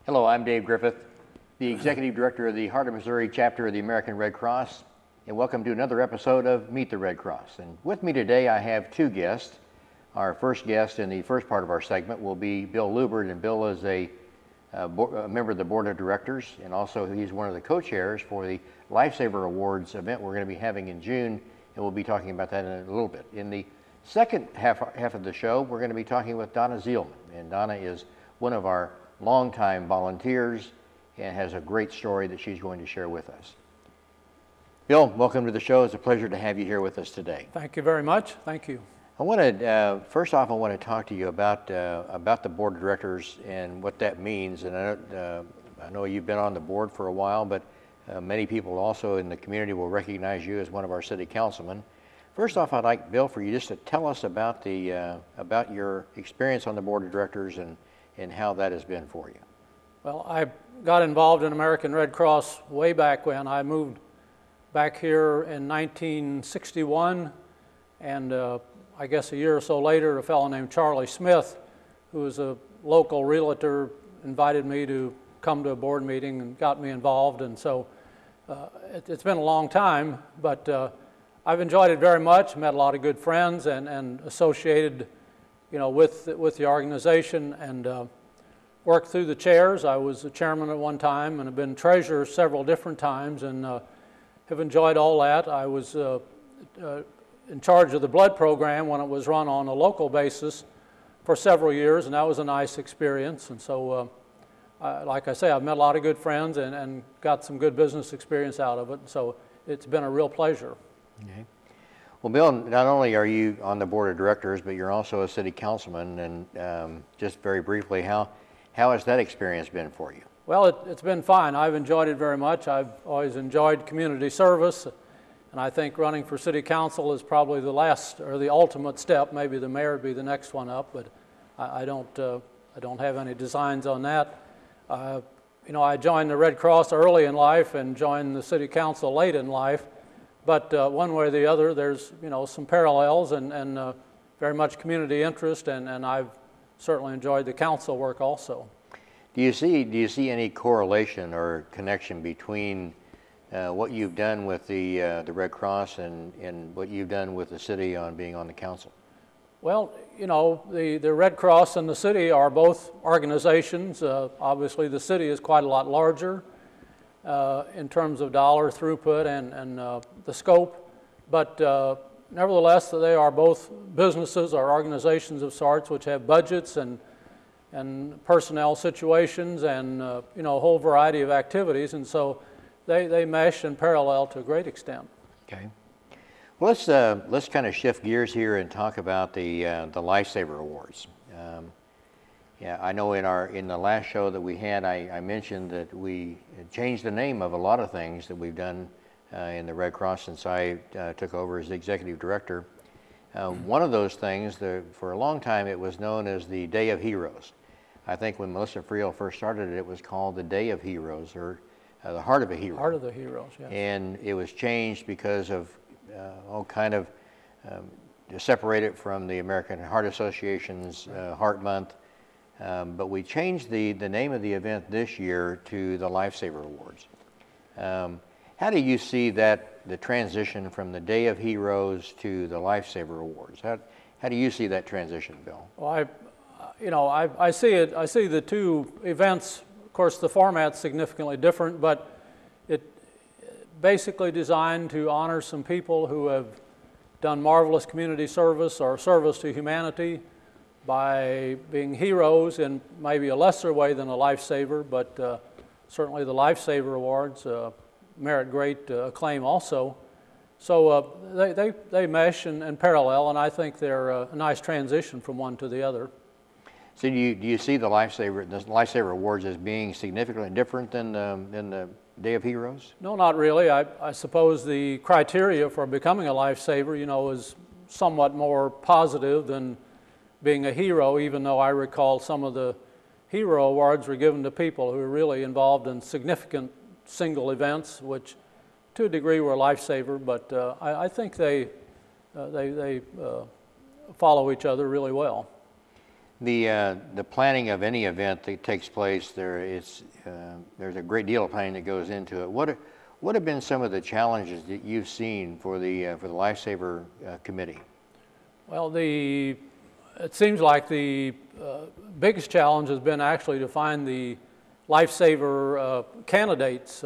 Hello, I'm Dave Griffith, the Executive Director of the Heart of Missouri chapter of the American Red Cross, and welcome to another episode of Meet the Red Cross. And with me today I have two guests. Our first guest in the first part of our segment will be Bill Luebbert, and Bill is a member of the Board of Directors, and also he's one of the co-chairs for the Lifesaver Awards event we're going to be having in June, and we'll be talking about that in a little bit. In the second half of the show, we're going to be talking with Donna Zeilmann, and Donna is one of our longtime volunteers and has a great story that she's going to share with us. Bill, welcome to the show. It's a pleasure to have you here with us today. Thank you very much. Thank you. I wanted, first off, I want to talk to you about the Board of Directors and what that means. And I know you've been on the board for a while, but many people also in the community will recognize you as one of our city councilmen. First off, I'd like, Bill, for you just to tell us about your experience on the Board of Directors and how that has been for you. Well, I got involved in American Red Cross way back when. I moved back here in 1961, and I guess a year or so later, a fellow named Charlie Smith, who was a local realtor, invited me to come to a board meeting and got me involved. And so it's been a long time, but I've enjoyed it very much, met a lot of good friends and associated with the organization, and worked through the chairs. I was the chairman at one time and have been treasurer several different times, and have enjoyed all that. I was in charge of the blood program when it was run on a local basis for several years, and that was a nice experience. And so, like I say, I've met a lot of good friends and got some good business experience out of it. So it's been a real pleasure. Okay. Well, Bill, not only are you on the Board of Directors, but you're also a city councilman, and just very briefly, how has that experience been for you? Well, it's been fine. I've enjoyed it very much. I've always enjoyed community service, and I think running for city council is probably the last or the ultimate step. Maybe the mayor would be the next one up, but I don't have any designs on that. I joined the Red Cross early in life and joined the city council late in life. But one way or the other, there's some parallels and very much community interest, and I've certainly enjoyed the council work also. Do you see any correlation or connection between what you've done with the Red Cross and what you've done with the city on being on the council? Well, the Red Cross and the city are both organizations. Obviously, the city is quite a lot larger in terms of dollar throughput and the scope, but nevertheless, they are both businesses or organizations of sorts which have budgets and personnel situations and a whole variety of activities, and so they mesh and parallel to a great extent. Okay. Well, let's kind of shift gears here and talk about the Lifesaver Awards. Yeah, I know in the last show that we had, I mentioned that we changed the name of a lot of things that we've done in the Red Cross since I took over as the executive director. One of those things, for a long time, it was known as the Day of Heroes. I think when Melissa Friel first started it, it was called the Day of Heroes, or the Heart of a Hero. Heart of the Heroes, yes. And it was changed because of to separate it from the American Heart Association's Heart Month. But we changed the name of the event this year to the Lifesaver Awards. How do you see the transition from the Day of Heroes to the Lifesaver Awards? How do you see that transition, Bill? Well, I see it. I see the two events. Of course, the format's significantly different, but it basically designed to honor some people who have done marvelous community service or service to humanity by being heroes in maybe a lesser way than a lifesaver, but certainly the Lifesaver Awards merit great acclaim also. So they mesh and parallel, and I think they're a nice transition from one to the other. So do you see the Lifesaver Awards as being significantly different than the Day of Heroes? No, not really. I suppose the criteria for becoming a lifesaver, is somewhat more positive than being a hero, even though I recall some of the hero awards were given to people who were really involved in significant single events, which to a degree were a lifesaver, but I think they follow each other really well. The planning of any event that takes place, there's a great deal of planning that goes into it. What have been some of the challenges that you've seen for the Lifesaver Committee? Well, it seems like the biggest challenge has been actually to find the Lifesaver candidates.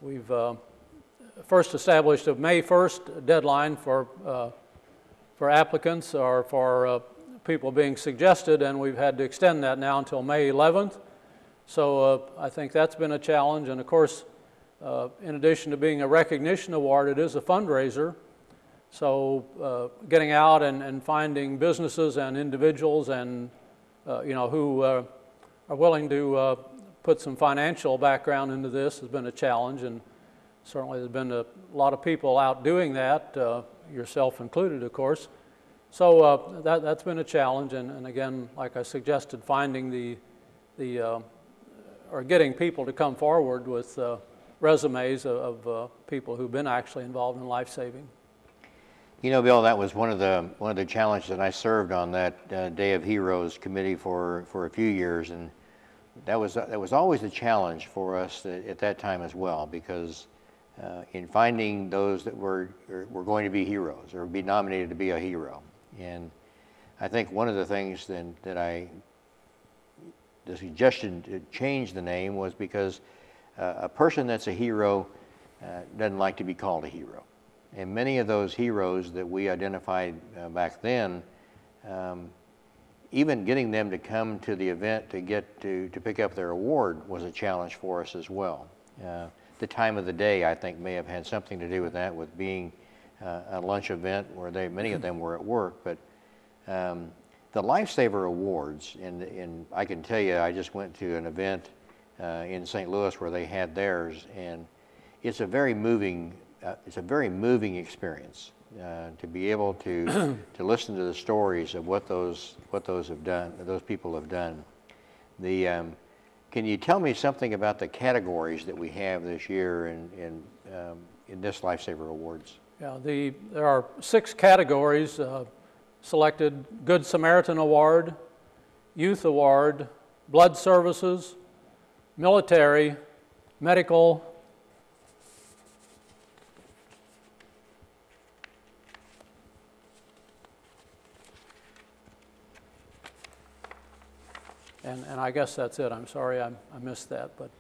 We've first established a May 1st deadline for applicants or for people being suggested, and we've had to extend that now until May 11th. So I think that's been a challenge. And of course, in addition to being a recognition award, it is a fundraiser. So getting out and finding businesses and individuals and who are willing to put some financial background into this has been a challenge, and certainly there's been a lot of people out doing that, yourself included, of course. So that's been a challenge, and again, like I suggested, finding or getting people to come forward with resumes of people who've been actually involved in life saving. You know, Bill, that was one of the challenges that I served on that Day of Heroes committee for a few years, and that was always a challenge for us at that time as well, because in finding those that were going to be heroes or be nominated to be a hero. And I think one of the things the suggestion to change the name was because a person that's a hero doesn't like to be called a hero. And many of those heroes that we identified back then, even getting them to come to the event to pick up their award was a challenge for us as well. The time of the day, I think, may have had something to do with that, with being a lunch event where many of them were at work. But the Lifesaver Awards, and I can tell you, I just went to an event in St. Louis where they had theirs, and it's a very moving experience to be able to listen to the stories of what those people have done. Can you tell me something about the categories that we have this year in this Lifesaver Awards? Yeah, there are 6 categories selected: Good Samaritan Award, Youth Award, Blood Services, Military, Medical, and I guess that's it. I'm sorry I missed that, but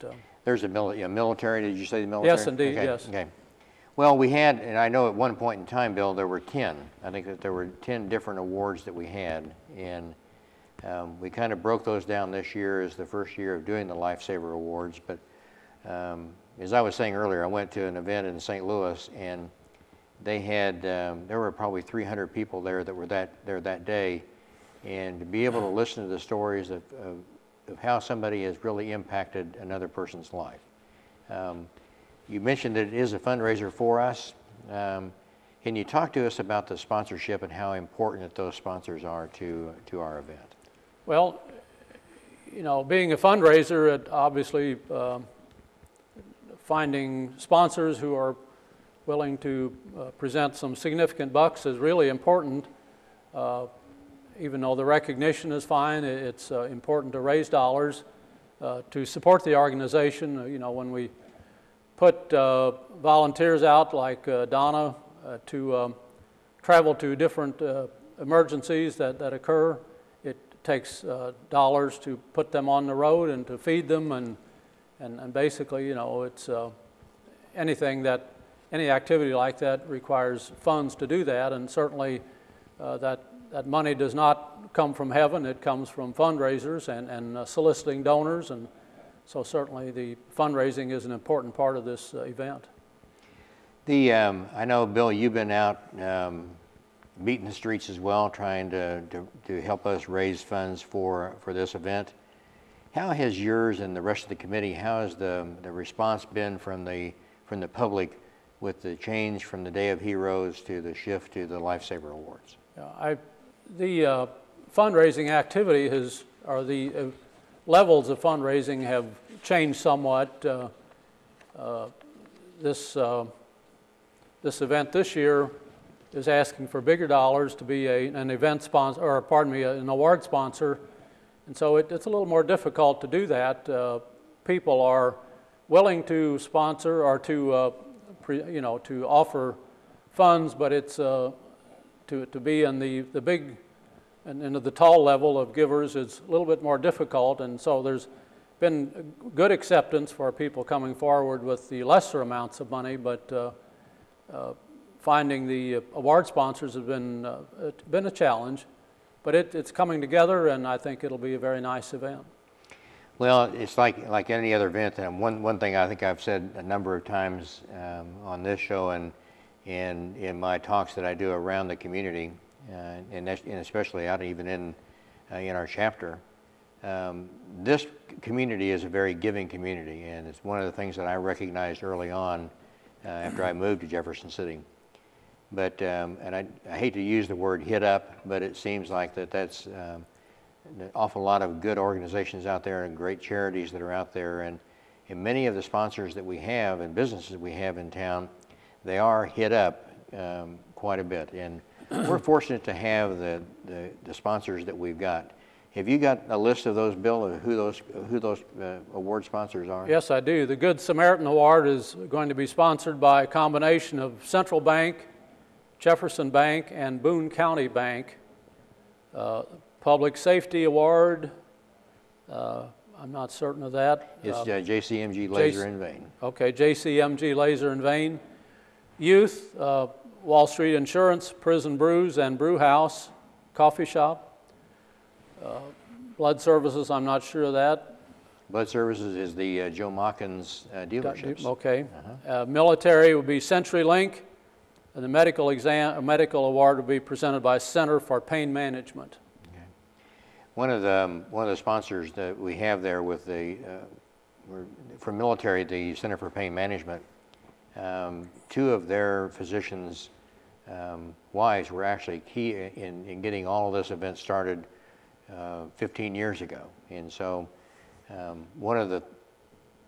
there's a military. Did you say the military? Yes, indeed. Okay. Yes. Okay. Well, we had, and I know at one point in time, Bill, there were 10. I think that there were 10 different awards that we had, and we kind of broke those down this year as the first year of doing the Lifesaver Awards. But as I was saying earlier, I went to an event in St. Louis, and they had there were probably 300 people there that were there that day, and to be able to listen to the stories of how somebody has really impacted another person's life. You mentioned that it is a fundraiser for us. Can you talk to us about the sponsorship and how important that those sponsors are to our event? Well, you know, being a fundraiser, it obviously finding sponsors who are willing to present some significant bucks is really important. Even though the recognition is fine, it's important to raise dollars to support the organization. You know, when we put volunteers out like Donna to travel to different emergencies that occur, it takes dollars to put them on the road and to feed them, and basically, you know, it's any activity like that requires funds to do that, and certainly that money does not come from heaven. It comes from fundraisers and soliciting donors, and so certainly the fundraising is an important part of this event. I know, Bill, you've been out beating the streets as well, trying to help us raise funds for this event. How has yours and the rest of the committee, how has the response been from the public with the change from the Day of Heroes to the shift to the Lifesaver Awards? The fundraising activity or the levels of fundraising have changed somewhat. This event this year is asking for bigger dollars to be an event sponsor, or pardon me, an award sponsor. And so it's a little more difficult to do that. People are willing to sponsor or to, to offer funds, but it's to be in the big and into the tall level of givers is a little bit more difficult. And so there's been good acceptance for people coming forward with the lesser amounts of money, but finding the award sponsors has been a challenge. But it's coming together, and I think it'll be a very nice event. Well, it's like any other event. And one thing I think I've said a number of times on this show and in my talks that I do around the community, and especially out even in our chapter, this community is a very giving community, and it's one of the things that I recognized early on after I moved to Jefferson City. But and I hate to use the word hit up, but it seems like that's an awful lot of good organizations out there and great charities that are out there, and many of the sponsors that we have and businesses we have in town, they are hit up quite a bit, and we're fortunate to have the sponsors that we've got. Have you got a list of those, Bill, of who those award sponsors are? Yes, I do. The Good Samaritan Award is going to be sponsored by a combination of Central Bank, Jefferson Bank, and Boone County Bank. Public Safety Award, I'm not certain of that. It's JCMG Laser in Vain. Okay, JCMG Laser in Vain. Youth, Wall Street Insurance, Prison Brews and Brew House, Coffee Shop. Blood Services, I'm not sure of that. Blood Services is the Joe Mawkins dealerships. Okay. Military would be CenturyLink, and the medical award would be presented by Center for Pain Management. Okay. One of the sponsors that we have there with for military, the Center for Pain Management, two of their physicians' wives were actually key in getting all of this event started 15 years ago. And so one of the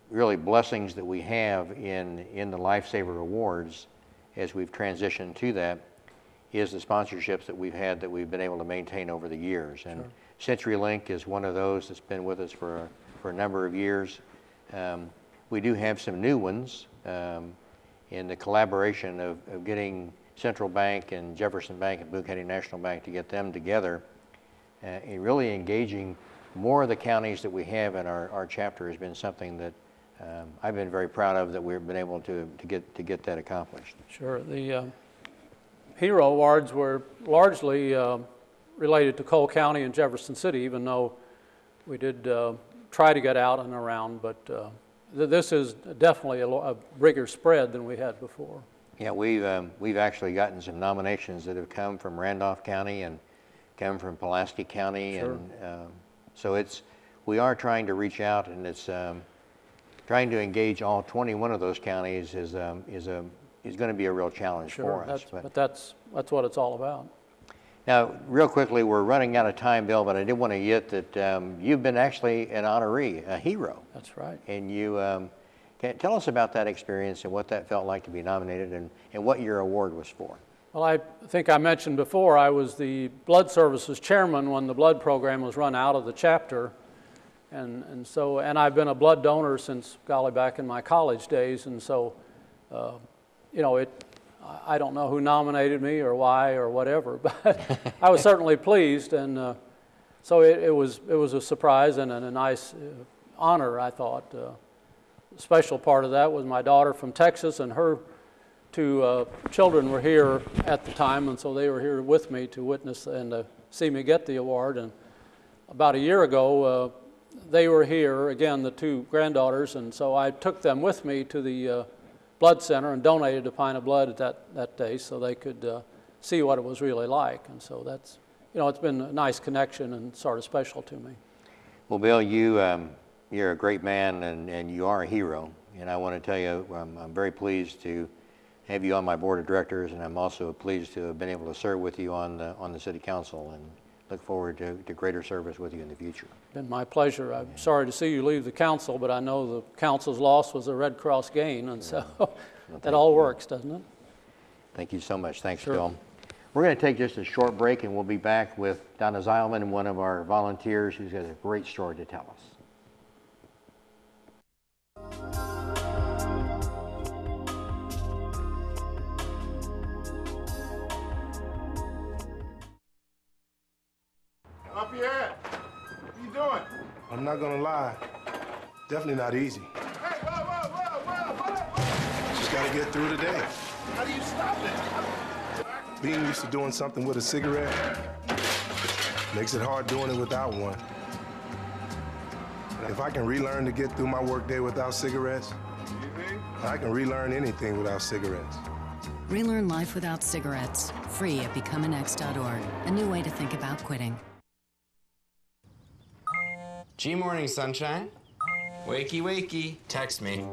really blessings that we have in the Lifesaver Awards as we've transitioned to that is the sponsorships that we've had that we've been able to maintain over the years. And sure. CenturyLink is one of those that's been with us for a number of years. We do have some new ones in the collaboration of getting Central Bank and Jefferson Bank and Boone County National Bank to get them together and really engaging more of the counties that we have in our chapter has been something that I've been very proud of, that we've been able to get that accomplished. Sure. The Hero Awards were largely related to Cole County and Jefferson City, even though we did try to get out and around, but this is definitely a bigger spread than we had before. Yeah, we've actually gotten some nominations that have come from Randolph County and come from Pulaski County, sure. And so we are trying to reach out, and it's trying to engage all 21 of those counties is going to be a real challenge sure, for us. But that's what it's all about. Now, real quickly, we're running out of time, Bill, but I did want to get that you've been actually an honoree, a hero. That's right. And you tell us about that experience and what that felt like to be nominated and what your award was for. Well, I think I mentioned before, I was the Blood Services chairman when the blood program was run out of the chapter. And I've been a blood donor since, golly, back in my college days. And so, I don't know who nominated me or why or whatever, but I was certainly pleased. And so it was a surprise and a nice honor, I thought. The special part of that was my daughter from Texas, and her two children were here at the time, and so they were here with me to witness and see me get the award. And about a year ago, they were here, again, the two granddaughters, and so I took them with me to the blood center and donated a pint of blood that day so they could see what it was really like. And so that's, it's been a nice connection and sort of special to me. Well, Bill, you're a great man, and you are a hero. And I want to tell you, I'm very pleased to have you on my board of directors, and I'm also pleased to have been able to serve with you on the city council, and look forward to greater service with you in the future. It's been my pleasure. I'm sorry to see you leave the council, but I know the council's loss was a Red Cross gain, and so that all works, doesn't it? Thank you so much. Thanks, Sure. Bill. We're going to take just a short break, and we'll be back with Donna Zeilmann, one of our volunteers who's got a great story to tell us. Lafayette, what you doing? I'm not gonna lie, definitely not easy. Hey, whoa. Just gotta get through the day. How do you stop it? Being used to doing something with a cigarette makes it hard doing it without one. If I can relearn to get through my workday without cigarettes, I can relearn anything without cigarettes. Relearn life without cigarettes. Free at becomeanx.org. A new way to think about quitting. Morning, sunshine. Wakey, wakey. Text me.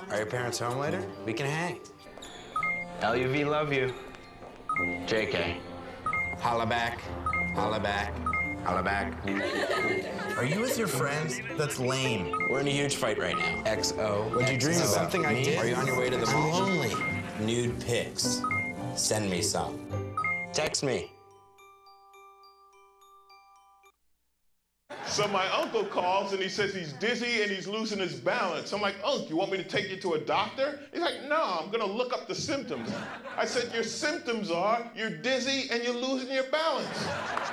Are your parents home later? We can hang. LUV, love you. JK. Holla back. Holla back. Holla back. Are you with your friends? That's lame. We're in a huge fight right now. XO. What'd you dream about? Something I did. Are you on your way to the mall? I'm lonely. Nude pics. Send me some. Text me. So my uncle calls and he says he's dizzy and he's losing his balance. I'm like, Unc, you want me to take you to a doctor? He's like, no, I'm gonna look up the symptoms. I said, your symptoms are you're dizzy and you're losing your balance.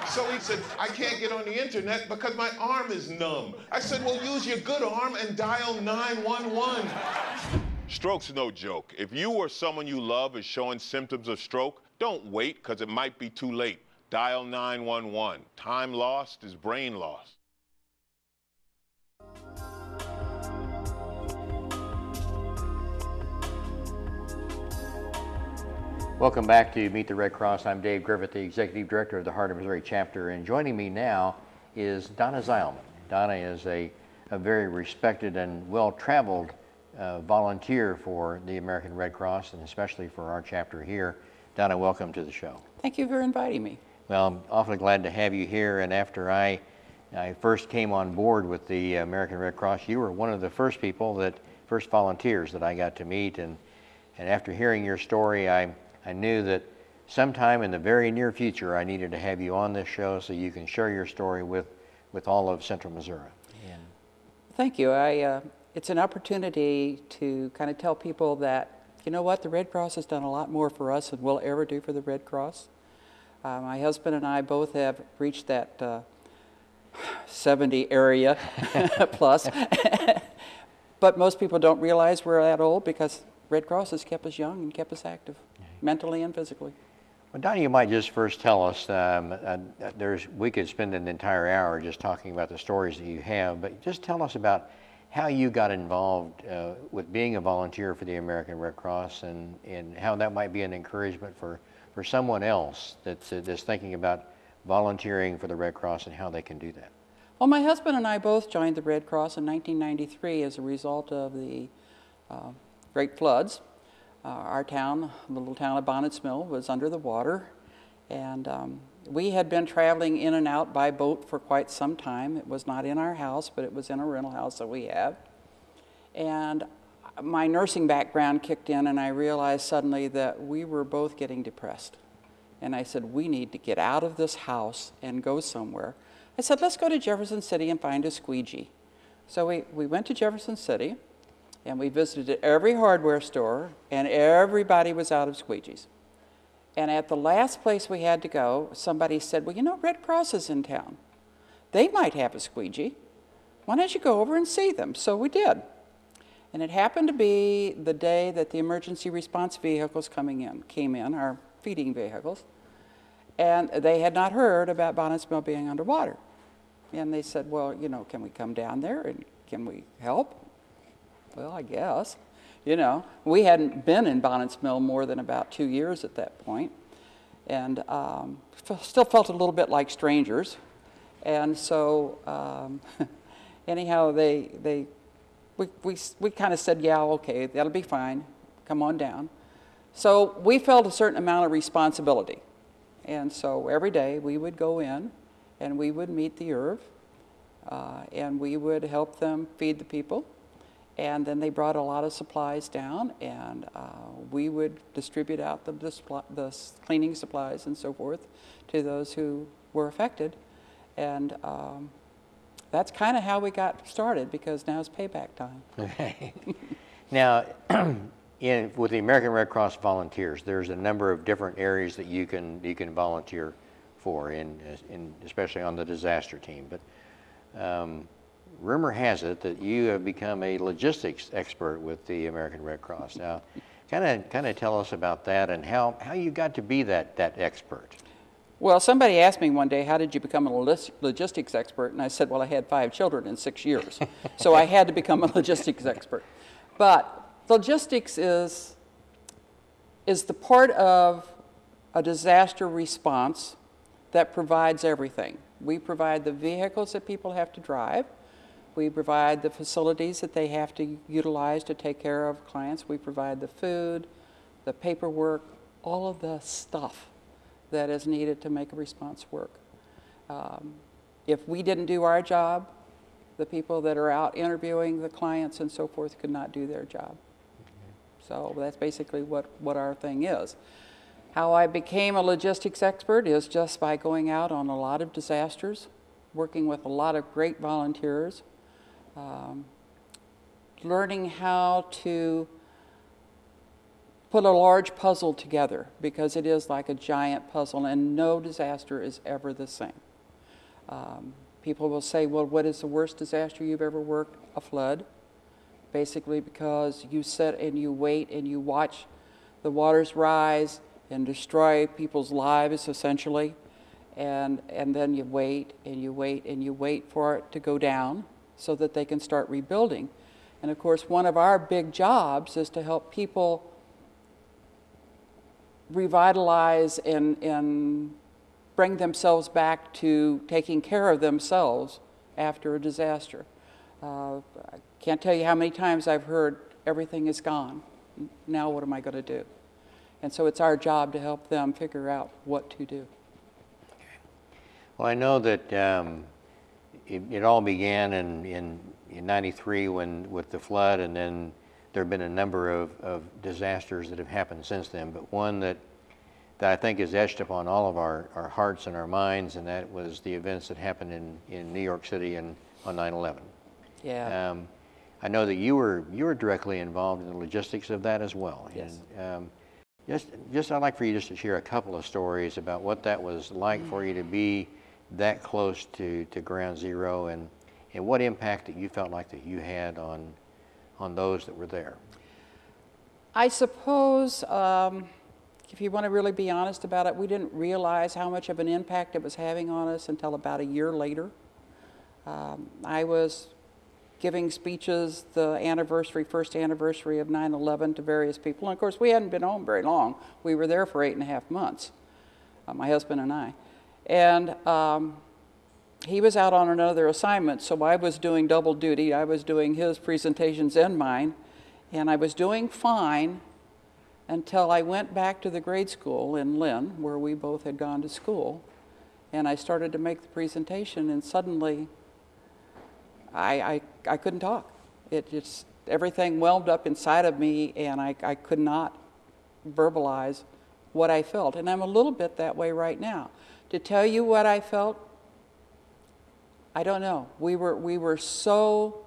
So he said, I can't get on the internet because my arm is numb. I said, well, use your good arm and dial 911. Stroke's no joke. If you or someone you love is showing symptoms of stroke, don't wait because it might be too late. Dial 911. Time lost is brain lost. Welcome back to Meet the Red Cross. I'm Dave Griffith, the Executive Director of the Heart of Missouri Chapter, and joining me now is Donna Zeilmann. Donna is a very respected and well-traveled volunteer for the American Red Cross, and especially for our chapter here. Donna, welcome to the show. Thank you for inviting me. Well, I'm awfully glad to have you here, and after I first came on board with the American Red Cross, you were one of the first volunteers that I got to meet, and after hearing your story, I knew that sometime in the very near future I needed to have you on this show so you can share your story with all of Central Missouri. And Thank you. It's an opportunity to kind of tell people that, you know what, the Red Cross has done a lot more for us than we'll ever do for the Red Cross. My husband and I both have reached that 70 area plus, but most people don't realize we're that old because Red Cross has kept us young and kept us active, mentally and physically. Well, Donnie, you might just first tell us, we could spend an entire hour just talking about the stories that you have, but just tell us about how you got involved with being a volunteer for the American Red Cross and how that might be an encouragement for someone else that's thinking about volunteering for the Red Cross and how they can do that. Well, my husband and I both joined the Red Cross in 1993 as a result of the great floods. Our town, the little town of Bonnets Mill, was under the water, and we had been traveling in and out by boat for quite some time. It was not in our house, but it was in a rental house that we have. And my nursing background kicked in, and I realized suddenly that we were both getting depressed. And I said, we need to get out of this house and go somewhere. I said, let's go to Jefferson City and find a squeegee. So we went to Jefferson City, and we visited every hardware store, and everybody was out of squeegees. And at the last place we had to go, somebody said, well, you know, Red Cross is in town. They might have a squeegee. Why don't you go over and see them? So we did. And it happened to be the day that the emergency response vehicles came in, our feeding vehicles, and they had not heard about Bonnets Mill being underwater. And they said, well, you know, can we come down there and can we help? Well, I guess. You know, we hadn't been in Bonnets Mill more than about 2 years at that point, and still felt a little bit like strangers. And so, anyhow, we kind of said, yeah, okay, that'll be fine. Come on down. So we felt a certain amount of responsibility, and so every day we would go in, and we would meet the IRV, and we would help them feed the people. And then they brought a lot of supplies down, and we would distribute out the cleaning supplies and so forth to those who were affected. And that's kind of how we got started, because now it's payback time. Okay. Now, with the American Red Cross volunteers, there's a number of different areas that you can volunteer for, especially on the disaster team. But rumor has it that you have become a logistics expert with the American Red Cross. Now, kind of tell us about that and how you got to be that expert. Well, somebody asked me one day, how did you become a logistics expert? And I said, well, I had 5 children in 6 years. So I had to become a logistics expert. But logistics is the part of a disaster response that provides everything. We provide the vehicles that people have to drive. We provide the facilities that they have to utilize to take care of clients. We provide the food, the paperwork, all of the stuff that is needed to make a response work. If we didn't do our job, the people that are out interviewing the clients and so forth could not do their job. So that's basically what our thing is. How I became a logistics expert is just by going out on a lot of disasters, working with a lot of great volunteers, learning how to put a large puzzle together, because it is like a giant puzzle and no disaster is ever the same. People will say, well, what is the worst disaster you've ever worked? A flood. Basically because you sit and you wait and you watch the waters rise and destroy people's lives, essentially, and then you wait and you wait and you wait for it to go down so that they can start rebuilding. And of course, one of our big jobs is to help people revitalize and bring themselves back to taking care of themselves after a disaster. I can't tell you how many times I've heard, everything is gone. Now what am I going to do? And so it's our job to help them figure out what to do. Well, I know that it all began in '93 with the flood, and then there have been a number of disasters that have happened since then, but one that I think is etched upon all of our hearts and our minds, and that was the events that happened in New York City on 9/11. Yeah. I know that you were directly involved in the logistics of that as well. Yes. And, I'd like for you just to share a couple of stories about what that was like for you to be that close to ground zero, and what impact that you felt like that you had on those that were there. I suppose, if you want to really be honest about it, we didn't realize how much of an impact it was having on us until about a year later. I was giving speeches the first anniversary of 9/11 to various people. And of course, we hadn't been home very long. We were there for 8.5 months, my husband and I. And he was out on another assignment, so I was doing double duty. I was doing his presentations and mine, and I was doing fine until I went back to the grade school in Lynn, where we both had gone to school, and I started to make the presentation, and suddenly I couldn't talk. It just, everything welled up inside of me, and I could not verbalize what I felt. And I'm a little bit that way right now. To tell you what I felt, I don't know. We were so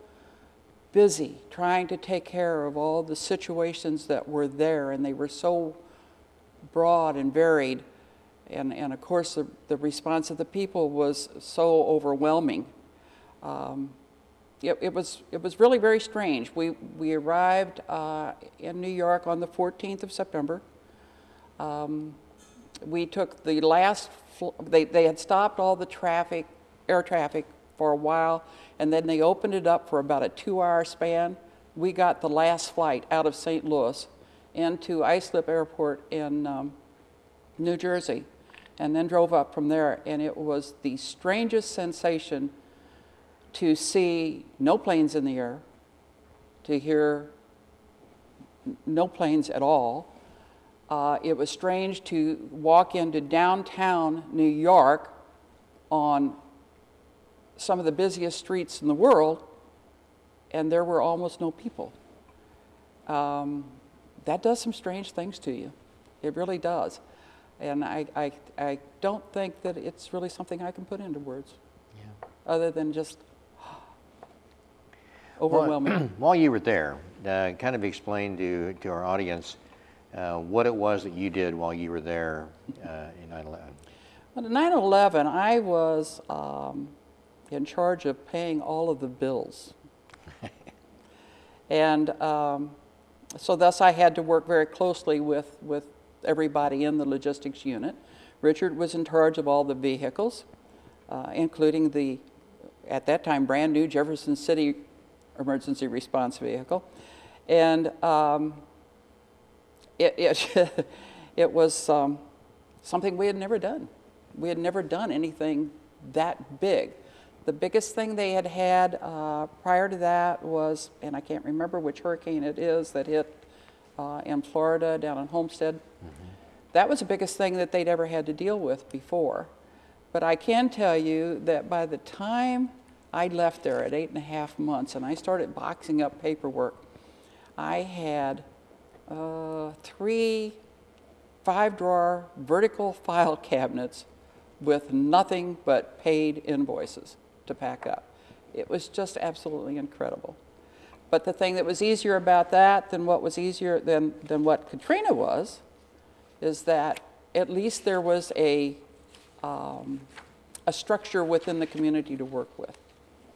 busy trying to take care of all the situations that were there, and they were so broad and varied. And of course, the response of the people was so overwhelming. It was really very strange. We arrived in New York on the 14th of September. We took the last, they had stopped all the traffic, air traffic for a while, and then they opened it up for about a 2-hour span. We got the last flight out of St. Louis into Islip Airport in New Jersey, and then drove up from there, and it was the strangest sensation to see no planes in the air, to hear no planes at all. It was strange to walk into downtown New York on some of the busiest streets in the world and there were almost no people. That does some strange things to you. It really does. And I don't think that it's really something I can put into words, other than just overwhelming. While you were there, kind of explain to our audience what it was that you did while you were there in 9/11. Well, in 9/11, I was in charge of paying all of the bills. And so thus I had to work very closely with everybody in the logistics unit. Richard was in charge of all the vehicles, including the, at that time, brand new Jefferson City emergency response vehicle. And it was something we had never done. We had never done anything that big. The biggest thing they had prior to that was, and I can't remember which hurricane it is that hit in Florida down in Homestead. That was the biggest thing that they'd ever had to deal with before. But I can tell you that by the time I left there at 8.5 months and I started boxing up paperwork, I had 3 5-drawer vertical file cabinets with nothing but paid invoices to pack up. It was just absolutely incredible. But the thing that was easier about that than what was easier than what Katrina was, is that at least there was a structure within the community to work with.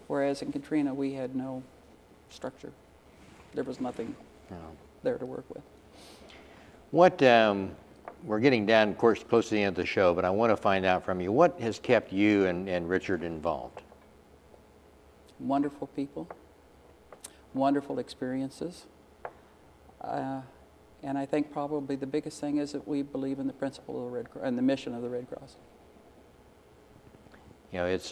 Whereas in Katrina, we had no structure. There was nothing there to work with. What, we're getting down, of course, close to the end of the show, but I want to find out from you, what has kept you and Richard involved? Wonderful people, wonderful experiences. And I think probably the biggest thing is that we believe in the principle of the Red Cross and the mission of the Red Cross. You know, it's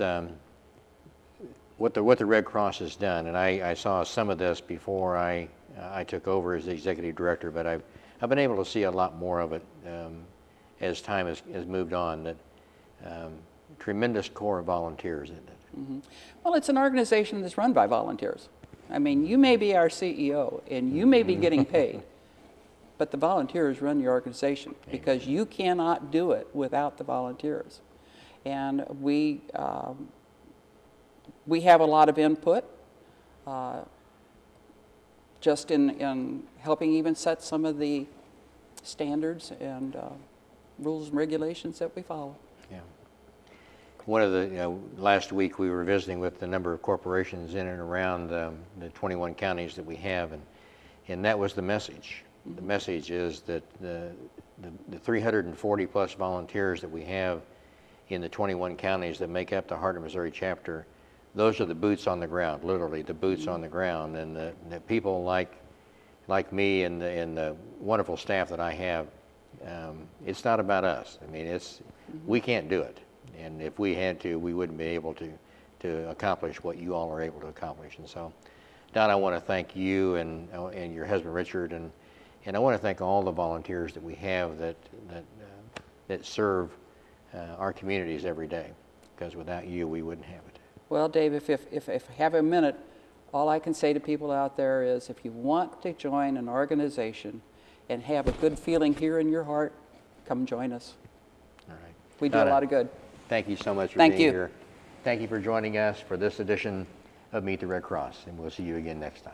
what the Red Cross has done, and I saw some of this before I took over as the executive director, but I've been able to see a lot more of it as time has moved on. That tremendous core of volunteers in it. Well, it's an organization that's run by volunteers. I mean, you may be our CEO and you may be getting paid, but the volunteers run the organization because you cannot do it without the volunteers. And we have a lot of input just in helping even set some of the standards and rules and regulations that we follow. Yeah. One of the, last week we were visiting with the number of corporations in and around the 21 counties that we have, and that was the message. The message is that the 340 plus volunteers that we have in the 21 counties that make up the Heart of Missouri chapter, those are the boots on the ground, literally the boots on the ground, and the people like me and the wonderful staff that I have. It's not about us. I mean, we can't do it, and if we had to, we wouldn't be able to accomplish what you all are able to accomplish. And so, Don, I want to thank you and your husband Richard, and I want to thank all the volunteers that we have that serve our communities every day, because without you, we wouldn't have it. Well, Dave, if I have a minute, all I can say to people out there is if you want to join an organization and have a good feeling here in your heart, come join us. All right. We do a lot of good. Thank you so much for being here. Thank you for joining us for this edition of Meet the Red Cross, and we'll see you again next time.